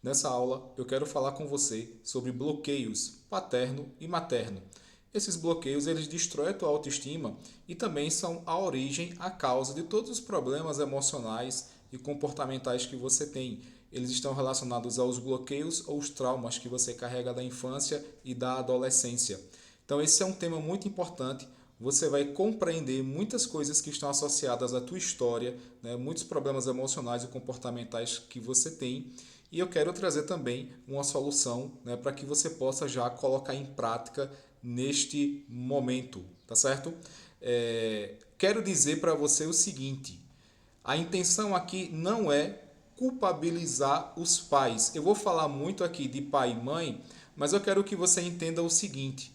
Nessa aula, eu quero falar com você sobre bloqueios paterno e materno. Esses bloqueios eles destroem a tua autoestima e também são a origem, a causa de todos os problemas emocionais e comportamentais que você tem. Eles estão relacionados aos bloqueios ou os traumas que você carrega da infância e da adolescência. Então, esse é um tema muito importante. Você vai compreender muitas coisas que estão associadas à tua história, né? Muitos problemas emocionais e comportamentais que você tem. E eu quero trazer também uma solução, né, para que você possa já colocar em prática neste momento, tá certo? Quero dizer para você o seguinte: a intenção aqui não é culpabilizar os pais. Eu vou falar muito aqui de pai e mãe, mas eu quero que você entenda o seguinte: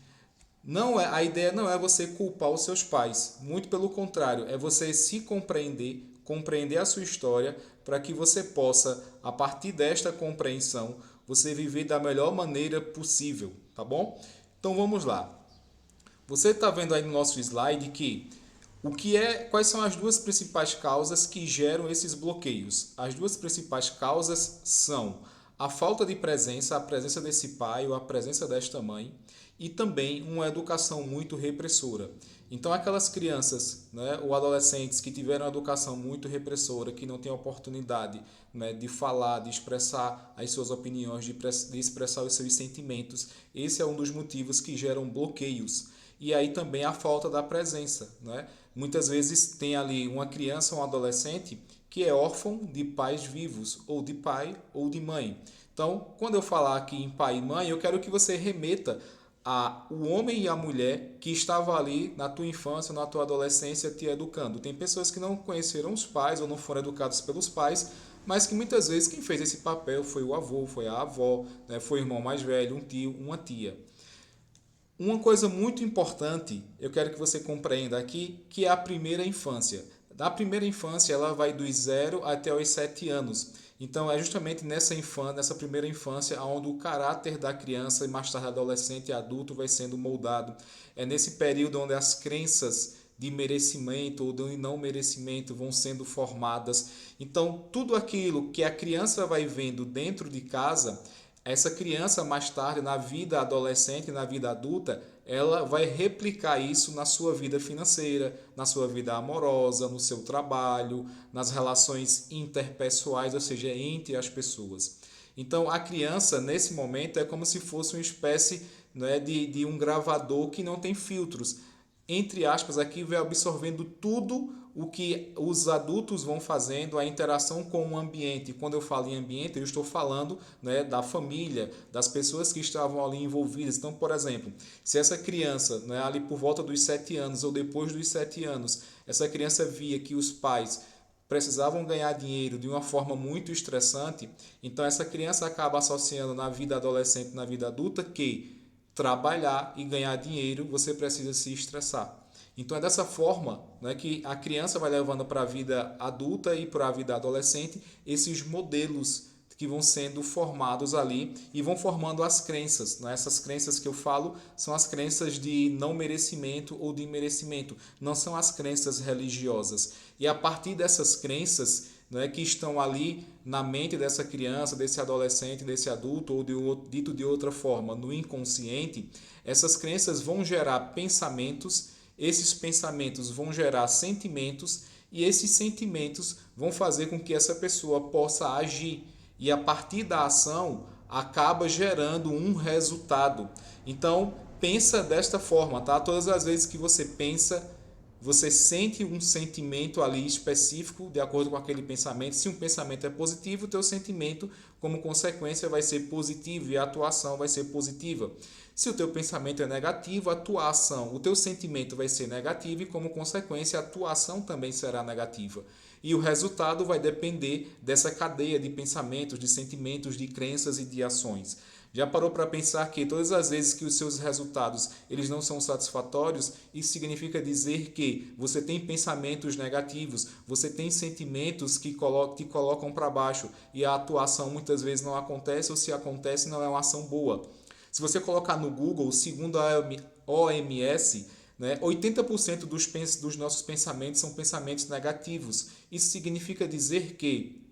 não é, a ideia não é você culpar os seus pais, muito pelo contrário, é você se compreender, compreender a sua história, para que você possa, a partir desta compreensão, você viver da melhor maneira possível, tá bom? Então vamos lá. Você está vendo aí no nosso slide que quais são as duas principais causas que geram esses bloqueios? As duas principais causas são a falta de presença, a presença desse pai ou a presença desta mãe, e também uma educação muito repressora. Então, aquelas crianças, né, ou adolescentes que tiveram uma educação muito repressora, que não têm oportunidade, né, de falar, de expressar as suas opiniões, de expressar os seus sentimentos, esse é um dos motivos que geram bloqueios. E aí também a falta da presença, né? Muitas vezes tem ali uma criança ou um adolescente que é órfão de pais vivos, ou de pai ou de mãe. Então, quando eu falar aqui em pai e mãe, eu quero que você remeta a o homem e a mulher que estavam ali na tua infância, na tua adolescência te educando. Tem pessoas que não conheceram os pais ou não foram educados pelos pais, mas que muitas vezes quem fez esse papel foi o avô, foi a avó, né? Foi o irmão mais velho, um tio, uma tia. Uma coisa muito importante, eu quero que você compreenda aqui, que é a primeira infância. Da primeira infância, ela vai dos 0 até os 7 anos. Então, é justamente nessa primeira infância, onde o caráter da criança e mais tarde adolescente e adulto vai sendo moldado. É nesse período onde as crenças de merecimento ou de não merecimento vão sendo formadas. Então, tudo aquilo que a criança vai vendo dentro de casa, essa criança mais tarde, na vida adolescente, na vida adulta, ela vai replicar isso na sua vida financeira, na sua vida amorosa, no seu trabalho, nas relações interpessoais, ou seja, entre as pessoas. Então, a criança, nesse momento, é como se fosse uma espécie, né, de um gravador que não tem filtros. Entre aspas, aqui vai absorvendo tudo o que os adultos vão fazendo, a interação com o ambiente. Quando eu falo em ambiente, eu estou falando, né, da família, das pessoas que estavam ali envolvidas. Então, por exemplo, se essa criança, né, ali por volta dos 7 anos ou depois dos 7 anos, essa criança via que os pais precisavam ganhar dinheiro de uma forma muito estressante, então essa criança acaba associando na vida adolescente, na vida adulta, que trabalhar e ganhar dinheiro você precisa se estressar. Então é dessa forma, né, que a criança vai levando para a vida adulta e para a vida adolescente esses modelos que vão sendo formados ali e vão formando as crenças. Né? Essas crenças que eu falo são as crenças de não merecimento ou de merecimento, não são as crenças religiosas. E a partir dessas crenças, né, que estão ali na mente dessa criança, desse adolescente, desse adulto, ou dito de outra forma, no inconsciente, essas crenças vão gerar pensamentos, esses pensamentos vão gerar sentimentos, e esses sentimentos vão fazer com que essa pessoa possa agir. E a partir da ação, acaba gerando um resultado. Então, pensa desta forma, tá? Todas as vezes que você pensa, você sente um sentimento ali específico de acordo com aquele pensamento. Se um pensamento é positivo, o teu sentimento, como consequência, vai ser positivo e a tua ação vai ser positiva. Se o teu pensamento é negativo, a tua ação, o teu sentimento vai ser negativo e, como consequência, a tua ação também será negativa. E o resultado vai depender dessa cadeia de pensamentos, de sentimentos, de crenças e de ações. Já parou para pensar que todas as vezes que os seus resultados eles não são satisfatórios, isso significa dizer que você tem pensamentos negativos, você tem sentimentos que te colocam para baixo e a atuação muitas vezes não acontece ou se acontece não é uma ação boa. Se você colocar no Google, segundo a OMS, né, 80% dos nossos pensamentos são pensamentos negativos. Isso significa dizer que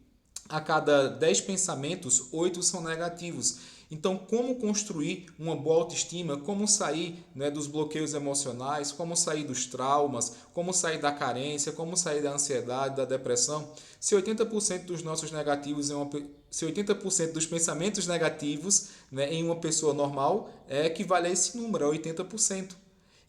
a cada 10 pensamentos, 8 são negativos. Então, como construir uma boa autoestima, como sair, né, dos bloqueios emocionais, como sair dos traumas, como sair da carência, como sair da ansiedade, da depressão, se 80% dos nossos negativos se 80% dos pensamentos negativos, né, em uma pessoa normal equivale a esse número, a 80%.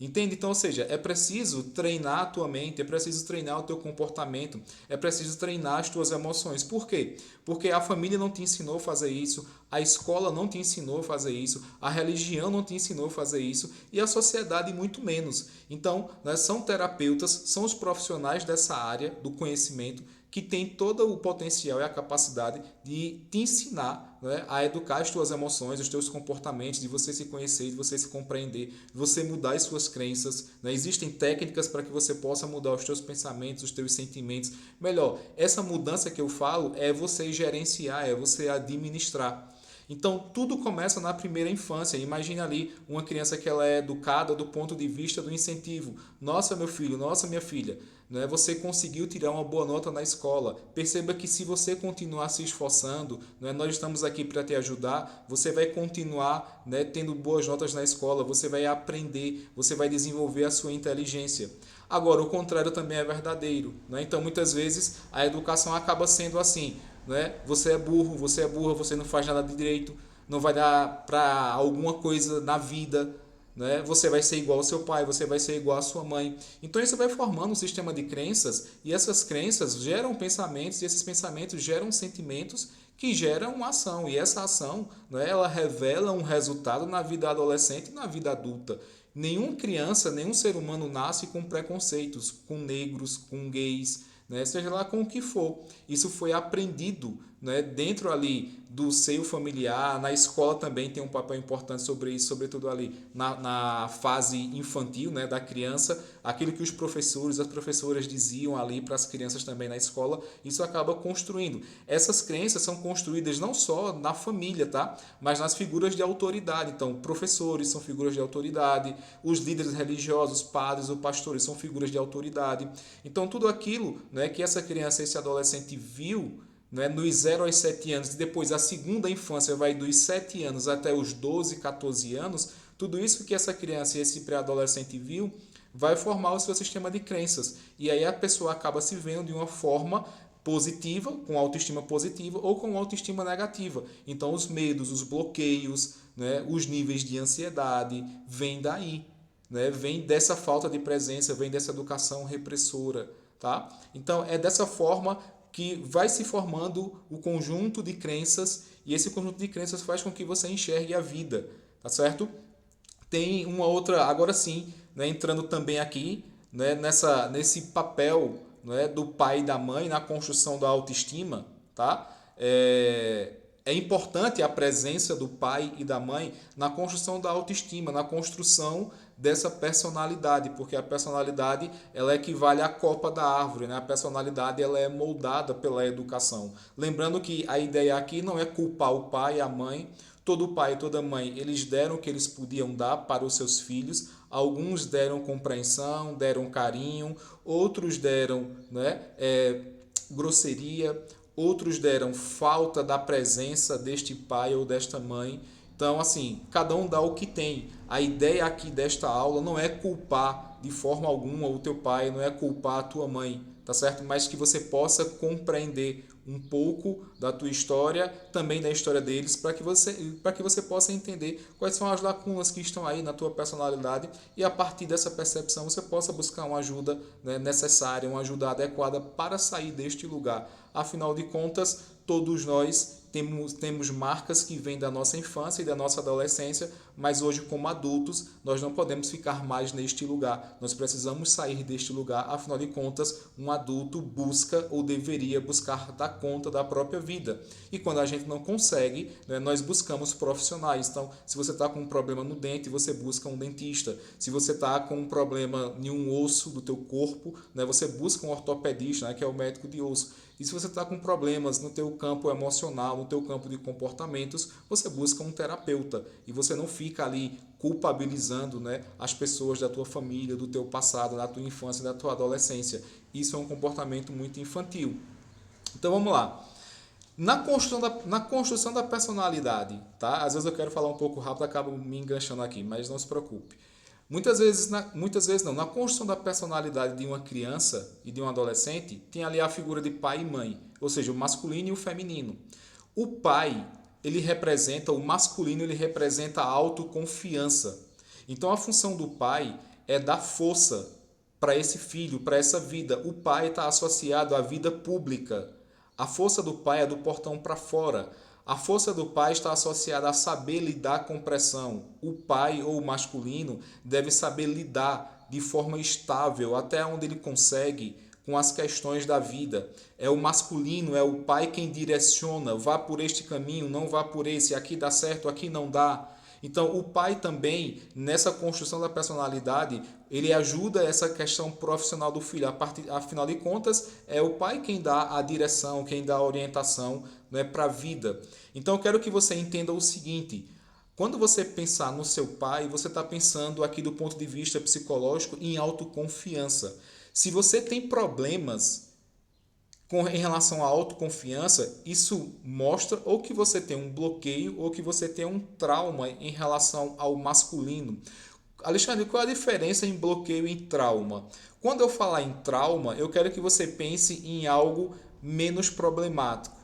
Entende? Então, ou seja, é preciso treinar a tua mente, é preciso treinar o teu comportamento, é preciso treinar as tuas emoções. Por quê? Porque a família não te ensinou a fazer isso, a escola não te ensinou a fazer isso, a religião não te ensinou a fazer isso e a sociedade muito menos. Então, nós são terapeutas, são os profissionais dessa área do conhecimento que tem todo o potencial e a capacidade de te ensinar, né, a educar as tuas emoções, os teus comportamentos, de você se conhecer, de você se compreender, de você mudar as suas crenças. Né? Existem técnicas para que você possa mudar os teus pensamentos, os teus sentimentos. Melhor, essa mudança que eu falo é você gerenciar, é você administrar. Então, tudo começa na primeira infância. Imagina ali uma criança que ela é educada do ponto de vista do incentivo. Nossa, meu filho, nossa, minha filha, né? Você conseguiu tirar uma boa nota na escola. Perceba que se você continuar se esforçando, né? Nós estamos aqui para te ajudar, você vai continuar, né, tendo boas notas na escola, você vai aprender, você vai desenvolver a sua inteligência. Agora, o contrário também é verdadeiro. Né? Então, muitas vezes, a educação acaba sendo assim. Né? Você é burro, você é burra, você não faz nada de direito, não vai dar para alguma coisa na vida, né? Você vai ser igual ao seu pai, você vai ser igual à sua mãe. Então isso vai formando um sistema de crenças e essas crenças geram pensamentos e esses pensamentos geram sentimentos que geram uma ação e essa ação, né, ela revela um resultado na vida adolescente e na vida adulta. Nenhuma criança, nenhum ser humano nasce com preconceitos, com negros, com gays, né? Seja lá com o que for. Isso foi aprendido, né, dentro ali do seio familiar, na escola também tem um papel importante sobre isso, sobretudo ali na fase infantil, né, da criança, aquilo que os professores, as professoras diziam ali para as crianças também na escola, isso acaba construindo. Essas crenças são construídas não só na família, tá? Mas nas figuras de autoridade. Então, professores são figuras de autoridade, os líderes religiosos, padres ou pastores são figuras de autoridade. Então, tudo aquilo, né, que essa criança, esse adolescente viu, né, nos 0 aos 7 anos, e depois a segunda infância vai dos 7 anos até os 12, 14 anos, tudo isso que essa criança e esse pré-adolescente viu vai formar o seu sistema de crenças. E aí a pessoa acaba se vendo de uma forma positiva, com autoestima positiva ou com autoestima negativa. Então os medos, os bloqueios, né, os níveis de ansiedade vêm daí. Né, vem dessa falta de presença, vem dessa educação repressora. Tá? Então é dessa forma que vai se formando o conjunto de crenças e esse conjunto de crenças faz com que você enxergue a vida, tá certo? Tem uma outra, agora sim, né, entrando também aqui, né, nesse papel, né, do pai e da mãe na construção da autoestima, tá? É importante a presença do pai e da mãe na construção da autoestima, na construção dessa personalidade, porque a personalidade ela equivale à copa da árvore, né? A personalidade ela é moldada pela educação. Lembrando que a ideia aqui não é culpar o pai e a mãe. Todo pai e toda mãe, eles deram o que eles podiam dar para os seus filhos. Alguns deram compreensão, deram carinho, outros deram, né, grosseria, outros deram falta da presença deste pai ou desta mãe. Então, assim, cada um dá o que tem. A ideia aqui desta aula não é culpar de forma alguma o teu pai, não é culpar a tua mãe, tá certo? Mas que você possa compreender um pouco da tua história, também da história deles, para que você possa entender quais são as lacunas que estão aí na tua personalidade e a partir dessa percepção você possa buscar uma ajuda, né, necessária, uma ajuda adequada para sair deste lugar. Afinal de contas, todos nós temos marcas que vêm da nossa infância e da nossa adolescência, mas hoje, como adultos, nós não podemos ficar mais neste lugar. Nós precisamos sair deste lugar, afinal de contas, um adulto busca ou deveria buscar dar conta da própria vida. E quando a gente não consegue, né, nós buscamos profissionais. Então, se você está com um problema no dente, você busca um dentista. Se você está com um problema em um osso do teu corpo, né, você busca um ortopedista, né, que é o médico de osso. E se você está com problemas no teu campo emocional, no teu campo de comportamentos, você busca um terapeuta. E você não fica ali culpabilizando, né, as pessoas da tua família, do teu passado, da tua infância, da tua adolescência. Isso é um comportamento muito infantil. Então vamos lá. Na construção da personalidade, tá? Às vezes eu quero falar um pouco rápido, acabo me enganchando aqui, mas não se preocupe. Muitas vezes não. Na construção da personalidade de uma criança e de um adolescente, tem ali a figura de pai e mãe, ou seja, o masculino e o feminino. O pai, o masculino, ele representa a autoconfiança. Então a função do pai é dar força para esse filho, para essa vida. O pai está associado à vida pública. A força do pai é do portão para fora. A força do pai está associada a saber lidar com pressão. O pai ou o masculino deve saber lidar de forma estável até onde ele consegue com as questões da vida. É o masculino, é o pai quem direciona, vá por este caminho, não vá por esse, aqui dá certo, aqui não dá. Então, o pai também, nessa construção da personalidade, ele ajuda essa questão profissional do filho. Afinal de contas, é o pai quem dá a direção, quem dá a orientação, né, para a vida. Então, eu quero que você entenda o seguinte: quando você pensar no seu pai, você está pensando aqui do ponto de vista psicológico em autoconfiança. Se você tem problemas em relação à autoconfiança, isso mostra ou que você tem um bloqueio ou que você tem um trauma em relação ao masculino. Alexandre, qual é a diferença em bloqueio e trauma? Quando eu falar em trauma, eu quero que você pense em algo menos problemático.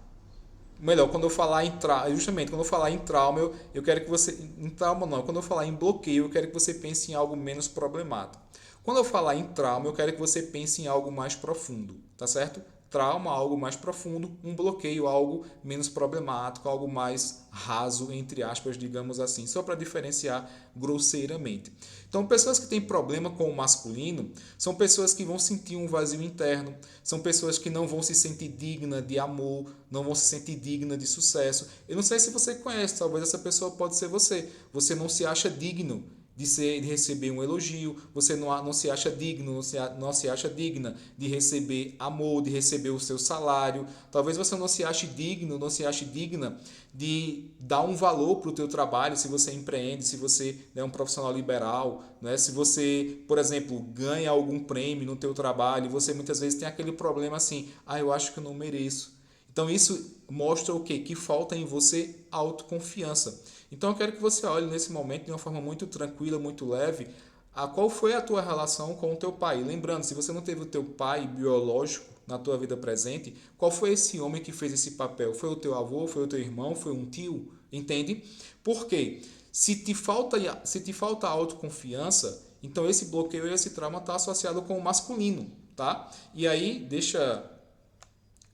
Melhor, quando eu falar em trauma, justamente quando eu falar em trauma, eu quero que você. Em trauma não, quando eu falar em bloqueio, eu quero que você pense em algo menos problemático. Quando eu falar em trauma, eu quero que você pense em algo mais profundo, tá certo? Trauma, algo mais profundo, um bloqueio, algo menos problemático, algo mais raso, entre aspas, digamos assim, só para diferenciar grosseiramente. Então, pessoas que têm problema com o masculino são pessoas que vão sentir um vazio interno, são pessoas que não vão se sentir digna de amor, não vão se sentir digna de sucesso. Eu não sei se você conhece, talvez essa pessoa pode ser você. Você não se acha digno de receber um elogio, você não se acha digno, não se acha digna de receber amor, de receber o seu salário. Talvez você não se ache digno, não se ache digna de dar um valor para o teu trabalho, se você empreende, se você é um profissional liberal, né? Se você, por exemplo, ganha algum prêmio no teu trabalho, você muitas vezes tem aquele problema assim, eu acho que eu não mereço. Então isso mostra o quê? Que falta em você autoconfiança. Então eu quero que você olhe nesse momento de uma forma muito tranquila, muito leve, a qual foi a tua relação com o teu pai. Lembrando, se você não teve o teu pai biológico na tua vida presente, qual foi esse homem que fez esse papel? Foi o teu avô, foi o teu irmão, foi um tio? Entende? Por quê? Se te falta autoconfiança, então esse bloqueio e esse trauma está associado com o masculino, tá? E aí, deixa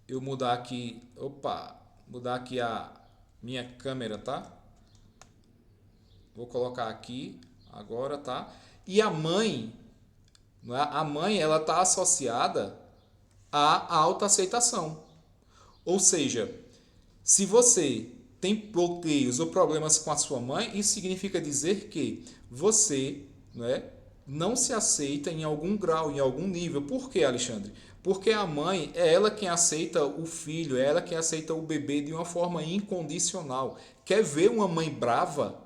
eu mudar aqui, mudar aqui a minha câmera, tá? Vou colocar aqui agora, tá? E a mãe, não é? A mãe, ela está associada à autoaceitação. Ou seja, se você tem bloqueios ou problemas com a sua mãe, isso significa dizer que você, né, não se aceita em algum grau, em algum nível. Por quê, Alexandre? Porque a mãe é ela quem aceita o filho, é ela quem aceita o bebê de uma forma incondicional. Quer ver uma mãe brava?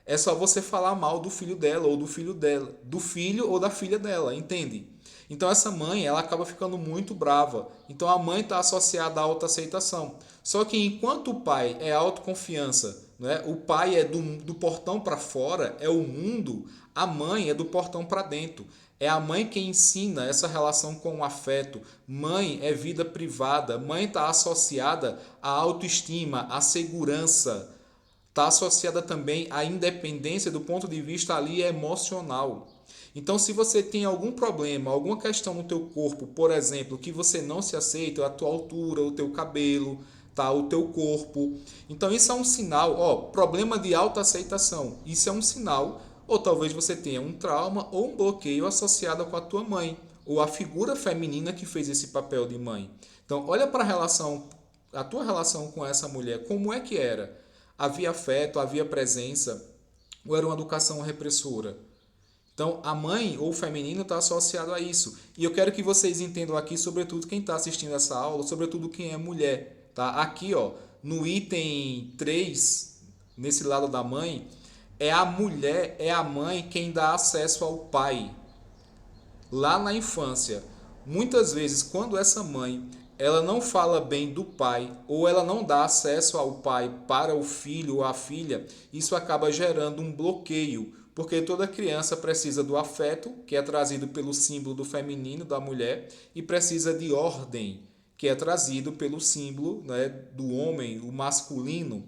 É só você falar mal do filho dela ou do filho ou da filha dela, entende? Então essa mãe, ela acaba ficando muito brava. Então a mãe está associada à autoaceitação. Só que enquanto o pai é autoconfiança, né? O pai é do portão para fora, é o mundo, a mãe é do portão para dentro. É a mãe quem ensina essa relação com o afeto. Mãe é vida privada. Mãe está associada à autoestima, à segurança. Está associada também à independência do ponto de vista ali emocional. Então, se você tem algum problema, alguma questão no teu corpo, por exemplo, que você não se aceita, a tua altura, o teu cabelo, tá, o teu corpo. Então, isso é um sinal, problema de autoaceitação. Isso é um sinal, ou talvez você tenha um trauma ou um bloqueio associado com a tua mãe, ou a figura feminina que fez esse papel de mãe. Então, olha para a tua relação com essa mulher, como é que era? Havia afeto, havia presença, ou era uma educação repressora? Então, a mãe ou o feminino está associado a isso. E eu quero que vocês entendam aqui, sobretudo quem está assistindo essa aula, sobretudo quem é mulher. Tá? Aqui, no item 3, nesse lado da mãe, é a mulher, é a mãe quem dá acesso ao pai. Lá na infância, muitas vezes, quando essa mãe ela não fala bem do pai ou ela não dá acesso ao pai para o filho ou a filha, isso acaba gerando um bloqueio, porque toda criança precisa do afeto, que é trazido pelo símbolo do feminino da mulher, e precisa de ordem, que é trazido pelo símbolo, né, do homem, o masculino.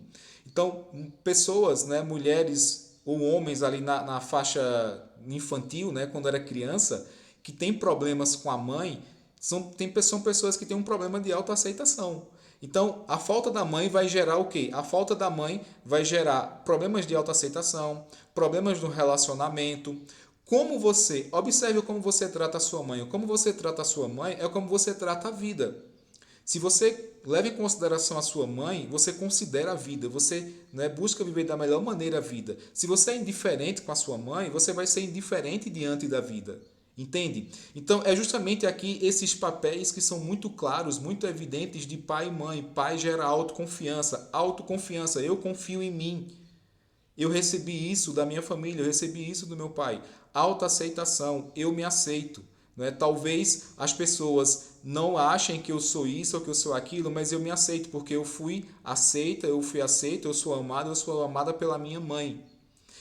Então, pessoas, né, mulheres ou homens ali na faixa infantil, né, quando era criança, que tem problemas com a mãe, são pessoas que têm um problema de autoaceitação. Então, a falta da mãe vai gerar o quê? A falta da mãe vai gerar problemas de autoaceitação, problemas no relacionamento. Observe como você trata a sua mãe. Como você trata a sua mãe é como você trata a vida. Se você leva em consideração a sua mãe, você considera a vida, você, né, busca viver da melhor maneira a vida. Se você é indiferente com a sua mãe, você vai ser indiferente diante da vida. Entende? Então, é justamente aqui esses papéis que são muito claros, muito evidentes de pai e mãe. Pai gera autoconfiança. Autoconfiança, eu confio em mim. Eu recebi isso da minha família, eu recebi isso do meu pai. Autoaceitação, eu me aceito. Né? Talvez as pessoas não achem que eu sou isso ou que eu sou aquilo, mas eu me aceito porque eu fui aceita, eu fui aceito, eu sou amada pela minha mãe.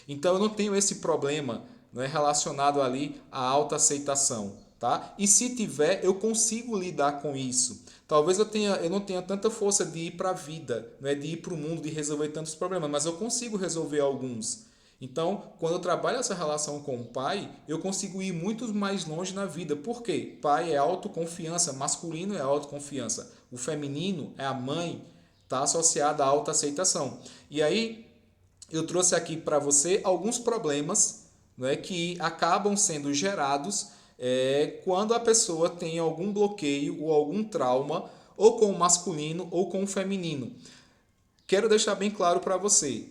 Então eu não tenho esse problema, não é relacionado ali à autoaceitação, tá? E se tiver, eu consigo lidar com isso. Talvez eu não tenha tanta força de ir para a vida, não é de ir para o mundo, de resolver tantos problemas, mas eu consigo resolver alguns. Então, quando eu trabalho essa relação com o pai, eu consigo ir muito mais longe na vida. Por quê? Pai é autoconfiança, masculino é autoconfiança. O feminino é a mãe, está associada à autoaceitação. E aí, eu trouxe aqui para você alguns problemas, né, que acabam sendo gerados quando a pessoa tem algum bloqueio ou algum trauma, ou com o masculino ou com o feminino. Quero deixar bem claro para você,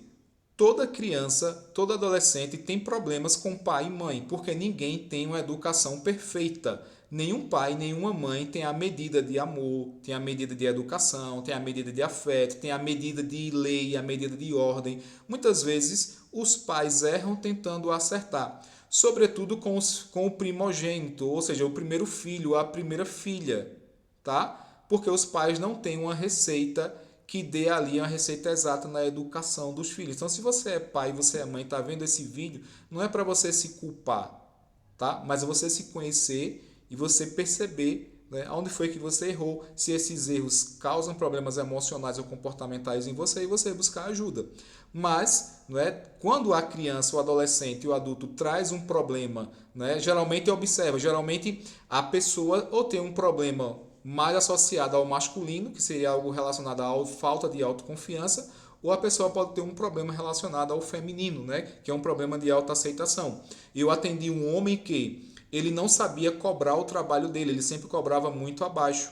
toda criança, todo adolescente tem problemas com pai e mãe, porque ninguém tem uma educação perfeita. Nenhum pai, nenhuma mãe tem a medida de amor, tem a medida de educação, tem a medida de afeto, tem a medida de lei, a medida de ordem. Muitas vezes os pais erram tentando acertar, sobretudo com o primogênito, ou seja, o primeiro filho, a primeira filha, tá? Porque os pais não têm uma receita que dê ali uma receita exata na educação dos filhos. Então, se você é pai, você é mãe, está vendo esse vídeo, não é para você se culpar, tá? Mas é você se conhecer e você perceber, né, onde foi que você errou, se esses erros causam problemas emocionais ou comportamentais em você e você buscar ajuda. Mas, né, quando a criança, o adolescente, o adulto traz um problema, né, geralmente a pessoa ou tem um problema mais associado ao masculino, que seria algo relacionado à falta de autoconfiança, ou a pessoa pode ter um problema relacionado ao feminino, né, que é um problema de autoaceitação. Eu atendi um homem que ele não sabia cobrar o trabalho dele, ele sempre cobrava muito abaixo.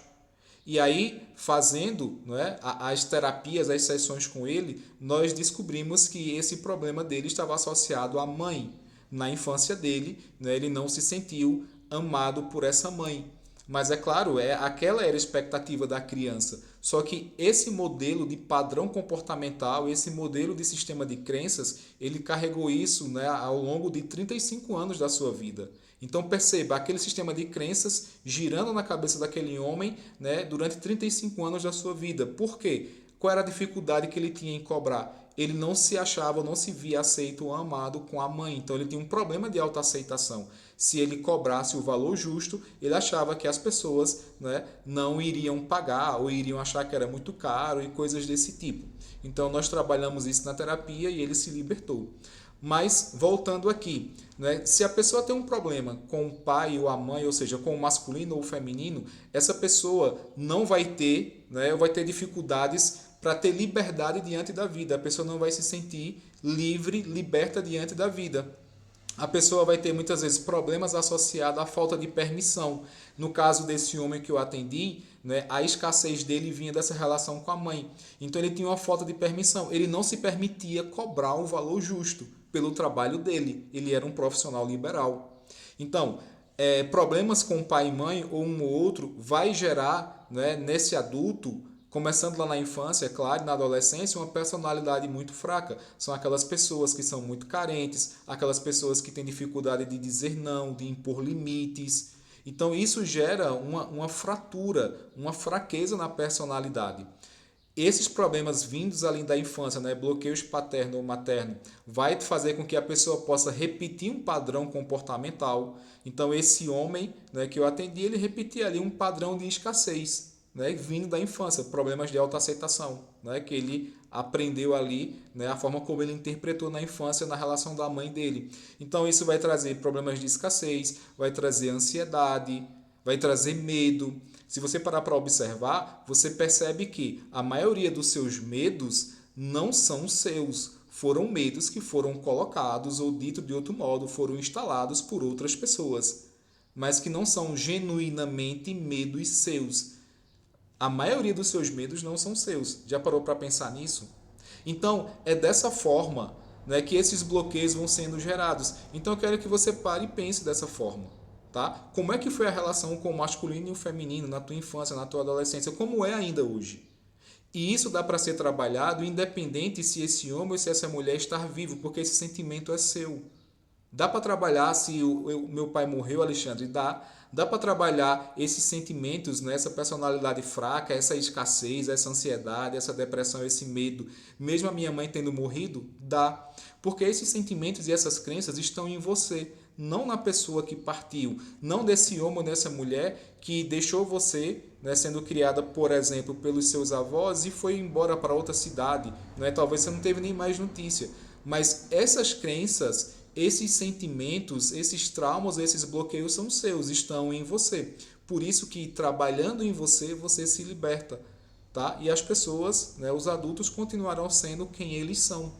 E aí, fazendo, né, as terapias, as sessões com ele, nós descobrimos que esse problema dele estava associado à mãe. Na infância dele, né, ele não se sentiu amado por essa mãe. Mas é claro, aquela era a expectativa da criança. Só que esse modelo de padrão comportamental, esse modelo de sistema de crenças, ele carregou isso, né, ao longo de 35 anos da sua vida. Então perceba, aquele sistema de crenças girando na cabeça daquele homem, né, durante 35 anos da sua vida. Por quê? Qual era a dificuldade que ele tinha em cobrar? Ele não se achava, não se via aceito ou amado com a mãe. Então ele tinha um problema de autoaceitação. Se ele cobrasse o valor justo, ele achava que as pessoas, né, não iriam pagar ou iriam achar que era muito caro e coisas desse tipo. Então nós trabalhamos isso na terapia e ele se libertou. Mas, voltando aqui, né, se a pessoa tem um problema com o pai ou a mãe, ou seja, com o masculino ou o feminino, essa pessoa não vai ter, né, vai ter dificuldades para ter liberdade diante da vida. A pessoa não vai se sentir livre, liberta diante da vida. A pessoa vai ter muitas vezes problemas associados à falta de permissão. No caso desse homem que eu atendi, né, a escassez dele vinha dessa relação com a mãe. Então ele tinha uma falta de permissão. Ele não se permitia cobrar um valor justo pelo trabalho dele. Ele era um profissional liberal. Então, problemas com pai e mãe ou um ou outro vai gerar, né, nesse adulto, começando lá na infância, é claro, e na adolescência, uma personalidade muito fraca. São aquelas pessoas que são muito carentes, aquelas pessoas que têm dificuldade de dizer não, de impor limites. Então isso gera uma fratura, uma fraqueza na personalidade. Esses problemas vindos ali da infância, né, bloqueios paterno ou materno, vai fazer com que a pessoa possa repetir um padrão comportamental. Então esse homem, né, que eu atendi, ele repetia ali um padrão de escassez, né, vindo da infância, problemas de autoaceitação, né, que ele aprendeu ali, né, a forma como ele interpretou na infância na relação da mãe dele. Então isso vai trazer problemas de escassez, vai trazer ansiedade, vai trazer medo. Se você parar para observar, você percebe que a maioria dos seus medos não são seus. Foram medos que foram colocados, ou dito de outro modo, foram instalados por outras pessoas, mas que não são genuinamente medos seus. A maioria dos seus medos não são seus. Já parou para pensar nisso? Então, é dessa forma, né, que esses bloqueios vão sendo gerados. Então, eu quero que você pare e pense dessa forma. Tá? Como é que foi a relação com o masculino e o feminino na tua infância, na tua adolescência? Como é ainda hoje? E isso dá para ser trabalhado independente se esse homem ou se essa mulher está vivo, porque esse sentimento é seu. Dá para trabalhar se o meu pai morreu, Alexandre? Dá. Dá para trabalhar esses sentimentos, né? Essa personalidade fraca, essa escassez, essa ansiedade, essa depressão, esse medo, mesmo a minha mãe tendo morrido? Dá. Porque esses sentimentos e essas crenças estão em você, não na pessoa que partiu, não desse homem ou dessa mulher que deixou você, né, sendo criada, por exemplo, pelos seus avós e foi embora para outra cidade. Né? Talvez você não teve nem mais notícia. Mas essas crenças, esses sentimentos, esses traumas, esses bloqueios são seus, estão em você. Por isso que trabalhando em você, você se liberta. Tá? E as pessoas, né, os adultos, continuarão sendo quem eles são.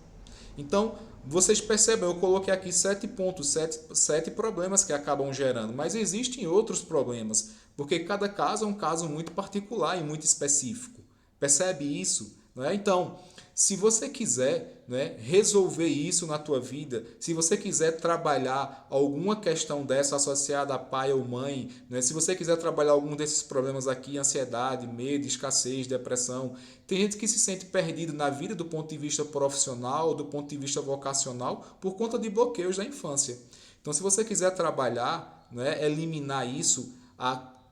Então, vocês percebem, eu coloquei aqui 7 pontos, 7 problemas que acabam gerando, mas existem outros problemas, porque cada caso é um caso muito particular e muito específico. Percebe isso? Né? Então, se você quiser, né, resolver isso na tua vida, se você quiser trabalhar alguma questão dessa associada a pai ou mãe, né, se você quiser trabalhar algum desses problemas aqui, ansiedade, medo, escassez, depressão, tem gente que se sente perdido na vida do ponto de vista profissional, do ponto de vista vocacional, por conta de bloqueios da infância. Então, se você quiser trabalhar, né, eliminar isso,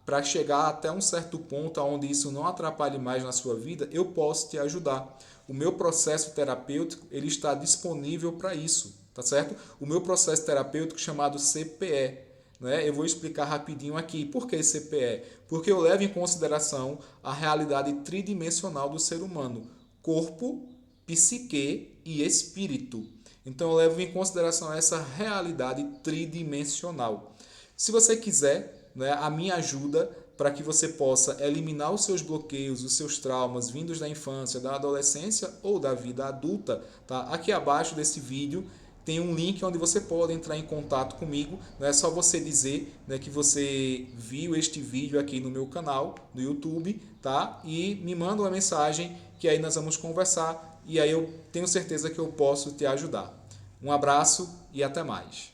para chegar até um certo ponto onde isso não atrapalhe mais na sua vida, eu posso te ajudar. O meu processo terapêutico ele está disponível para isso, tá certo? O meu processo terapêutico chamado CPE, né? Eu vou explicar rapidinho aqui. Por que CPE? Porque eu levo em consideração a realidade tridimensional do ser humano, corpo, psique e espírito. Então eu levo em consideração essa realidade tridimensional. Se você quiser, né, a minha ajuda para que você possa eliminar os seus bloqueios, os seus traumas vindos da infância, da adolescência ou da vida adulta, tá? Aqui abaixo desse vídeo tem um link onde você pode entrar em contato comigo. Não é só você dizer, né, que você viu este vídeo aqui no meu canal, no YouTube, tá? E me manda uma mensagem que aí nós vamos conversar e aí eu tenho certeza que eu posso te ajudar. Um abraço e até mais.